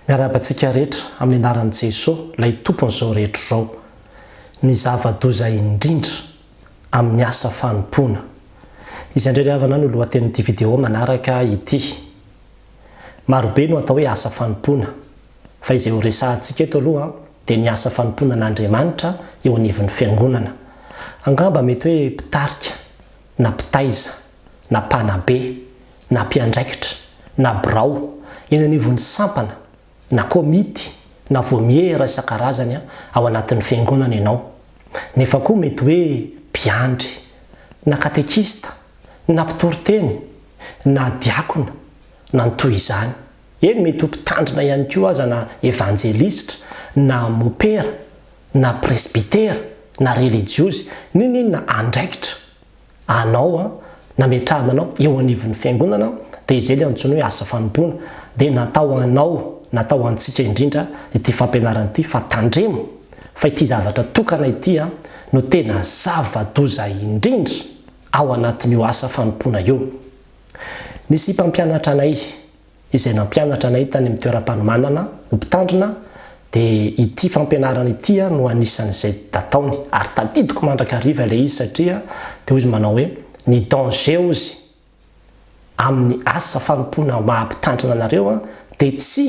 Miarabantsika rehetra amin'ny anaran'i Jesosy ilay tompon'izao rehetra izao ny zava-doza indrindra amin'ny asa fanompoana. Izay indray havana no lohatenin'ity vidéo manaraka ity. Marobe no atao hoe asa fanompoana fa izay ho resahantsika eto aloha dia ny asa fanompoana n'Andriamanitra eo anivon'ny fiangonana. Angamba mety hoe mpitarika, na mpitaiza, na mpanabe, na mpiandraikitra, na birao, eny anivon'ny sampana, na komity, na vomiera isan-karazany ao anatin'ny fiangonana ianao. Nefa koa mety hoe mpiandry, na katekista, na mpitoroteny, na diakona, na toy izany. Eny mety ho mpitandrina ihany koa aza na evanjelistra, na mopera, na presbitera, na religiozy, ninona andraikitra. Anao nametrahana anao eo anivon'ny fiangonana dia izay ilay antsoina hoe asa fanompoana. Dia natao anao, natao antsika indrindra ity fampianarana ity fa tandremo fa ity zavatra tokana ity no tena zava-doza indrindra ao anatin'io asa fanompoana io. Nisy mpampianatra anay izay nampianatra anay tany amin'ny toeram-panomanana ho mpitandrina dia ity fampianarana ity no anisan'izay dataony ary tadidiko mandrakariva ilay izy satria dia izy manao hoe ny danger ozy amin'ny asa fanompoana mahampitandrina anareo dia tsy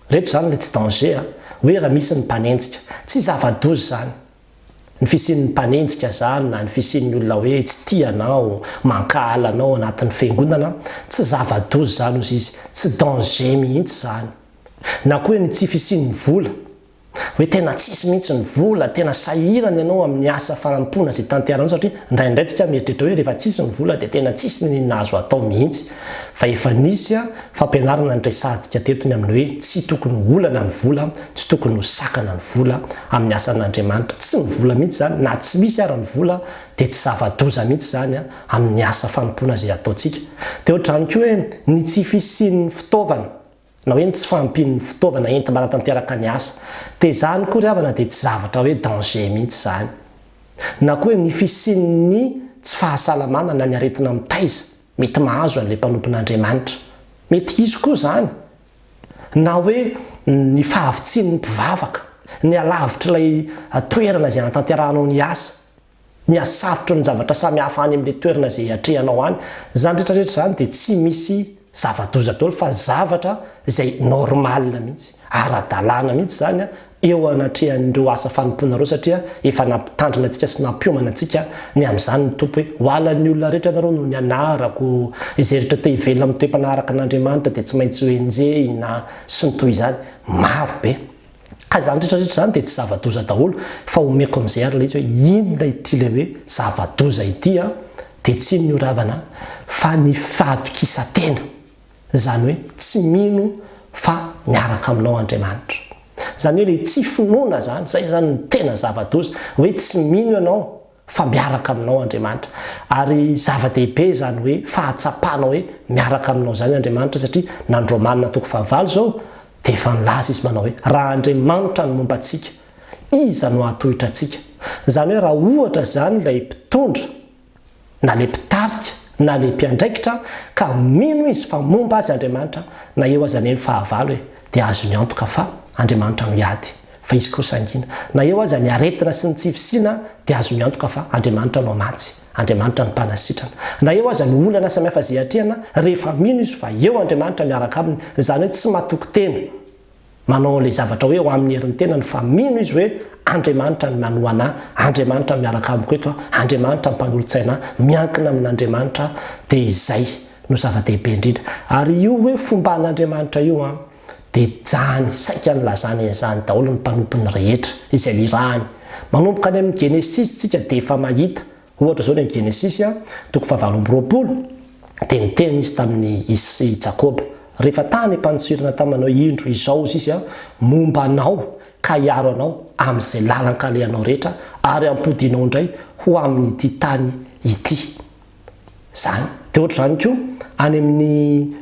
rehetra zany ilay tsy danger hoe raha misy ny mpanenjika tsy zava-doza zany. Ny fisian'ny mpanenjika zany na ny fisian'ny olona hoe tsy tianao, mankahala anao anatin'ny fiangonana, tsy zava-doza zany ozy izy, tsy danger mihitsy zany. Na koa ny tsy fisian'ny vola, hoe tena tsisy mihitsy ny vola, tena sahirana ianao amin'ny asa fanompoana izay tanteranao satria indraindray tsika mieritreritra hoe rehefa tsisy ny vola dia tena tsisy ny nazo atao mihitsy. Fa efa nisy fampianarana ny resahantsika tetony amin'ny hoe tsy tokony olana ny vola, tsy tokony ho sakana ny vola amin'ny asan'Andriamanitra. Tsy ny vola mihitsy zany, na tsy misy ary ny vola dia tsy zava-doza mihitsy zany amin'ny asa fanompoana izay ataontsika. Dia ohatrany koa hoe ny tsy fisian'ny fitaovana na hoe tsy fahampian'ny fitaovana entina manatanteraka ny asa dia zany koa ry havana dia tsy zavatra hoe danger mihitsy zany. Na koa ny fisian'ny tsy fahasalamana na ny aretina mitaiza mety mahazo an'ilay mpanompon'Andriamanitra, mety izy koa zany. Na hoe ny fahavitsian'ny mpivavaka, ny alavitra ilay toerana izay anatanteranao ny asa, ny asarotro ny zavatra samy hafa any amin'ilay toerana izay atrehanao any, zany rehetrarehetra zany dia tsy misy zava-doza daholo fa zavatra izay normal mihitsy, ara-dalàna mihitsy zany eo anatrehan'ireo asa fanompoana ireo satria efa nampitandrina antsika sy nampiomana antsika ny amin'izany ny tompo hoe ho alan'ny olona rehetra ianareo no ny anarako, izay rehetra te hivelona amin'ny toe-panaraka an'Andriamanitra dia tsy maintsy ho enjehina sy ny toy izany. Maro be. Ka zany rehetrarehetra zany dia tsy zava-doza daholo fa omeko amin'izay ary ilay izy hoe inona ity ilay hoe zava-doza ity dia tsy ny oravana fa ny fahatokisan-tena. Zany hoe tsy mino fa miaraka aminao Andriamanitra. Zany hoe ilay tsy finoana zany, zay zany ny tena zava-doza, hoe tsy mino ianao fa miaraka aminao Andriamanitra. Ary zava-dehibe zany hoe fahatsapana hoe miaraka aminao zany Andriamanitra satria n'Andromanina toko 9 zao dia efa nilaza izy manao hoe raha Andriamanitra no momba antsika, iza no ahatohitra antsika. Zany hoe raha ohatra zany ilay mpitondra na ilay mpitarika na ilay mpiandraikitra ka mino izy fa momba azy Andriamanitra na eo aza ny fahavalo hoe dia azo ny antoka fa Andriamanitra miady fa izy koa sangina, na eo aza ny aretina sy ny tsy fisiana dia azo ny antoka fa Andriamanitra no matsy, Andriamanitra ny mpanasitrana. Na eo aza ny olana samihafa izay atrehana rehefa mino izy fa eo Andriamanitra miaraka aminy, zany hoe tsy matoky tena manao ilay zavatra hoe ho amin'ny herin'ny tenany fa mino izy hoe Andriamanitra ny manoana, Andriamanitra miaraka amiko eto, Andriamanitra mpanolo-tsaina, miankina amin'Andriamanitra, dia izay no zava-dehibe indrindra. Ary io hoe fomba an'Andriamanitra io dia jany saika nylazany an'izany daholo ny mpanompony rehetra izay lirahany. Manomboka any amin'ny Genesis tsika dia efa mahita, ohatra zao ny Genesis toko 7:20 dia niteny izy tamin'ny Jakoba rehefa tany mpanotsorana taminao indro izao izy momba anao ka hiaro anao amin'izay lalan-kalehanao rehetra ary ampodinao indray ho amin'ity tany ity. Zany dia ohatra zany koa any amin'ny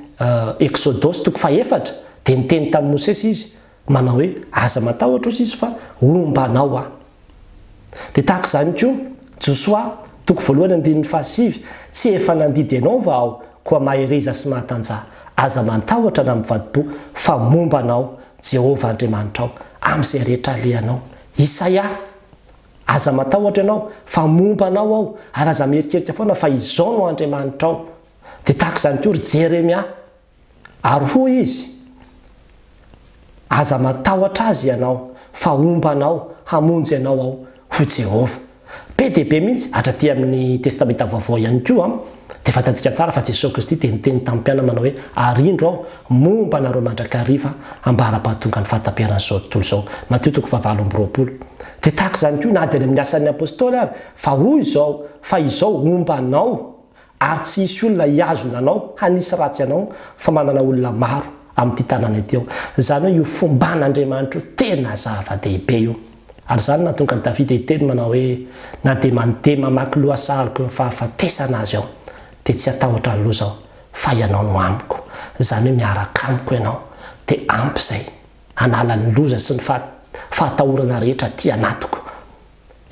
Exodus toko 4 dia niteny tamin'i Mosesy izy manao hoe aza matahotra ozy izy fa omba anao dia tahaka zany koa Josoa toko 1:7 tsy efa nandidy ianao va aho koa mahereza sy mahatanjaha aza mantahotra na mivadipo fa momba anao Jehova Andriamanitra ao amin'izay rehetra alehanao. Isaia, aza matahotra ianao fa momba anao ao ary aza mierikerika foana fa izao no Andriamanitra ao. Dia tahaka izany koa ry Jeremia, ary hoy izy, aza matahotra azy ianao fa omba anao hamonjy ianao ao ho Jehova. Be dia be mihitsy hatraty amin'ny testamenta vaovao ihany koa dia fantatsika tsara fa Jesosy Kristy dia niteny tamin'ny mpiana manao hoe arindro aho momba anareo mandrakariva ambara-pahatonga ny fahatapiaran'izao tontolo izao. Mateo 7:20. Dia tahaka izany koa na dia amin'ny asan'ny apôstôly ary fa hoy izao fa izao omba anao ary tsy hisy olona hiazona anao hanisy ratsy anao fa manana olona maro amin'ity tanàna ity ao. Izany hoe io fomban'Andriamanitra tena zava-dehibe io. Ary izany nahatonga ny Davida hiteny manao hoe na dia mandeha mamaky lohasaliko ny fahafatesana azy aho dia tsy hatahotra ny loza aho fa ianao no amiko. Izany hoe miaraka amiko ianao dia ampy izay hanala ny loza sy ny fahatahorana rehetra ty anatiko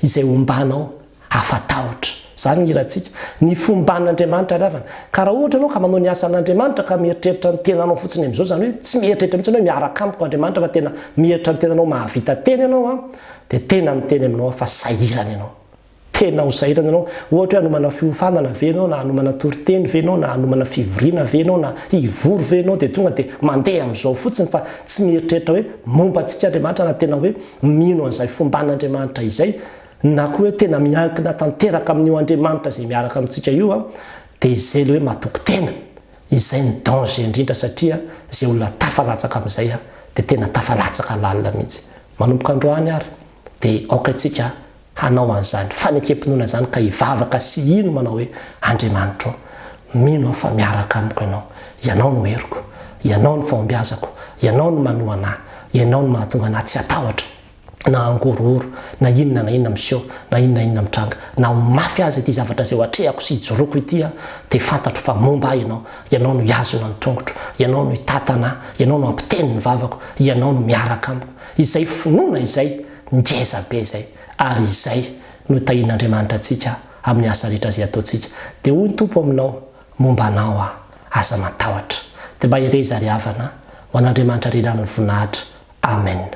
izay ombanao afatahotra. Izany ny irantsika ny fomban'Andriamanitra ravana. Ka raha ohatra ianao ka manao ny asan'Andriamanitra ka mieritreritra ny tenanao fotsiny amin'izao, izany hoe tsy mieritreritra mihitsy hoe miaraka amiko Andriamanitra fa tena mieritreritra ny tenanao mahavita teny ianao dia tena miteny aminao fa sahirana ianao. Tena ho sahirana ianao. Ohatra hoe hanomana fiofanana ve ianao na hanomana toriteny ve ianao na hanomana fivoriana ve ianao na hivory ve ianao dia tonga dia mandeha amin'izao fotsiny fa tsy mieritreritra hoe momba antsika Andriamanitra na tena hoe mino an'izay fomban'Andriamanitra izay na koa hoe tena miankina tanteraka amin'io Andriamanitra izay miaraka amintsika io dia izay ilay hoe matoky tena. Izay ny danger indrindra satria izay olona tafalatsaka amin'izay dia tena tafalatsaka lalina mihitsy. Manomboka androany ary dia aoka itsika hanao an'izany fanekempinoana izany ka hivavaka sy ino manao hoe Andriamanitra mino aho fa miaraka amiko ianao. Ianao no heriko, ianao no fahombiazako, ianao no manoa anahy, ianao no mahatonga anahy tsy hatahotra na angororo na inona miseho na inona mitranga na mafy azy ity zavatra izay ho atrehako sy hijoroko ity dia fantatro fa momba ahy ianao no hiazona ny tongotro, ianao no hitatana, ianao no ampiteny ny vavako, ianao no miaraka amiko. Izay finoana izay ngeza be izay ary izay no tahin'Andriamanitra antsika amin'ny asa rehetra izay ataontsika. Dia hoy ny Tompo aminao momba anao aza matahotra. Dia mba hireza ry havana ho an'Andriamanitra rirany voninahitra. Amen.